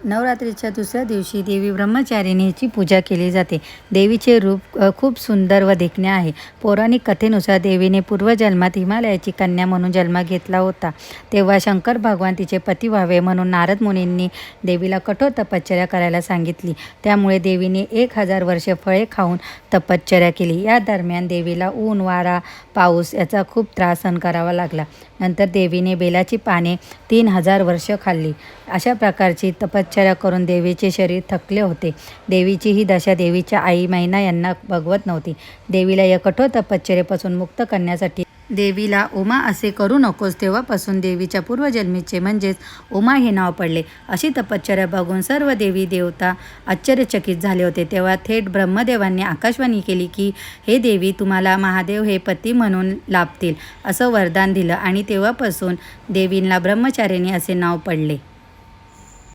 नवरात्रीच्या दुसऱ्या दिवशी देवी ब्रह्मचारिणीची पूजा केली जाते. देवीचे रूप खूप सुंदर व देखणे आहे. पौराणिक कथेनुसार देवीने पूर्वजन्मात हिमालयाची कन्या म्हणून जन्म घेतला होता. तेव्हा शंकर भगवान तिचे पती व्हावे म्हणून नारद मुनींनी देवीला कठोर तपश्चर्या करायला सांगितली. त्यामुळे देवीने 1000 वर्षे फळे खाऊन तपश्चर्या केली. या दरम्यान देवीला ऊन, वारा, पाऊस याचा खूप त्रास सहन करावा लागला. नंतर देवीने बेलाची पाने 3000 वर्ष खाल्ली. अशा प्रकारची तपश्चर्या करून देवीचे शरीर थकले होते. देवीची ही दशा देवीच्या आई मैना यांना बघवत नव्हती. देवीला या कठोर तपश्चर्येपासून मुक्त करण्यासाठी देवीला उमा असे करू नकोस, तेव्हापासून देवीच्या पूर्वजन्मीचे म्हणजेच उमा हे नाव पडले. अशी तपश्चर्या बघून सर्व देवी देवता आश्चर्यचकित झाले होते. तेव्हा थेट ब्रह्मदेवांनी आकाशवाणी केली की हे देवी, तुम्हाला महादेव हे पती म्हणून लाभतील असं वरदान दिलं आणि तेव्हापासून देवींना ब्रह्मचारिणी असे नाव पडले.